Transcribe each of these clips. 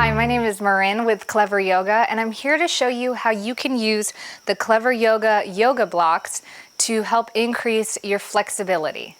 Hi, my name is Marin with Clever Yoga, and I'm here to show you how you can use the Clever Yoga blocks to help increase your flexibility.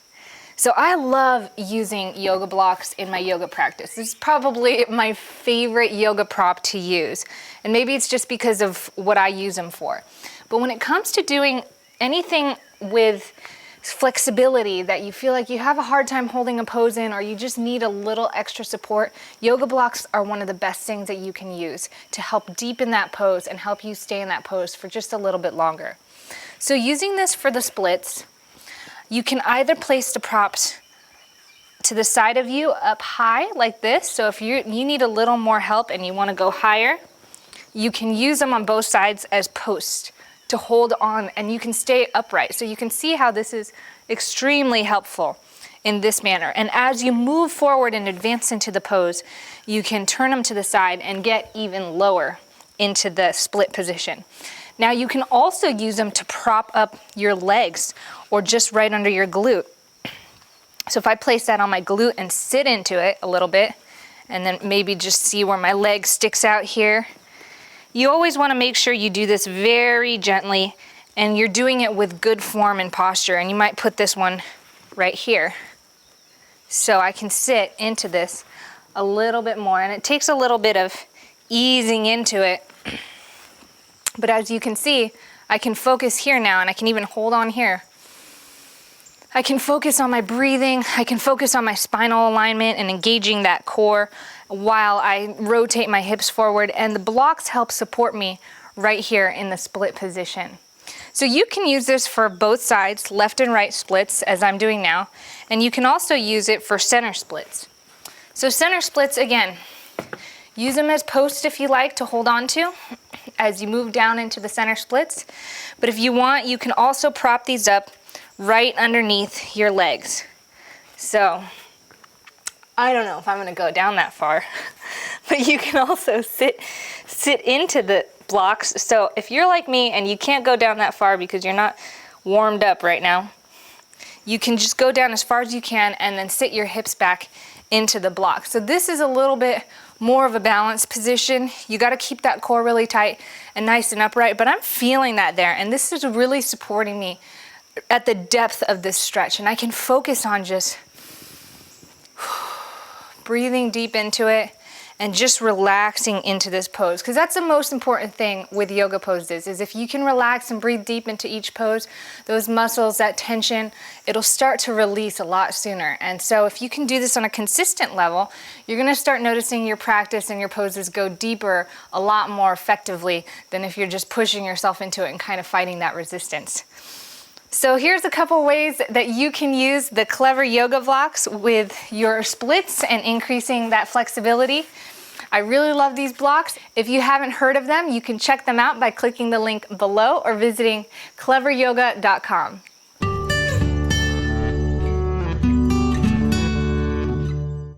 So I love using yoga blocks in my yoga practice. This is probably my favorite yoga prop to use, and maybe it's just because of what I use them for. But when it comes to doing anything with flexibility that you feel like you have a hard time holding a pose in, or you just need a little extra support, yoga blocks are one of the best things that you can use to help deepen that pose and help you stay in that pose for just a little bit longer. So using this for the splits, you can either place the props to the side of you up high like this. So if you need a little more help and you want to go higher, you can use them on both sides as posts to hold on, and you can stay upright. So you can see how this is extremely helpful in this manner. And as you move forward and advance into the pose, you can turn them to the side and get even lower into the split position. Now you can also use them to prop up your legs or just right under your glute. So if I place that on my glute and sit into it a little bit, and then maybe just see where my leg sticks out here, you always want to make sure you do this very gently and you're doing it with good form and posture. And you might put this one right here so I can sit into this a little bit more. And it takes a little bit of easing into it. But as you can see, I can focus here now, and I can even hold on here. I can focus on my breathing, I can focus on my spinal alignment and engaging that core while I rotate my hips forward, and the blocks help support me right here in the split position. So you can use this for both sides, left and right splits, as I'm doing now, and you can also use it for center splits. So center splits, again, use them as posts if you like to hold on to as you move down into the center splits. But if you want, you can also prop these up right underneath your legs. So I don't know if I'm going to go down that far, but you can also sit into the blocks. So if you're like me and you can't go down that far because you're not warmed up right now, you can just go down as far as you can and then sit your hips back into the block. So this is a little bit more of a balanced position. You got to keep that core really tight and nice and upright, but I'm feeling that there, and this is really supporting me at the depth of this stretch, and I can focus on just breathing deep into it and just relaxing into this pose, because that's the most important thing with yoga poses, is if you can relax and breathe deep into each pose, those muscles, that tension, it'll start to release a lot sooner. And so if you can do this on a consistent level, you're going to start noticing your practice and your poses go deeper a lot more effectively than if you're just pushing yourself into it and kind of fighting that resistance. So here's a couple ways that you can use the Clever Yoga blocks with your splits and increasing that flexibility. I really love these blocks. If you haven't heard of them, you can check them out by clicking the link below or visiting cleveryoga.com.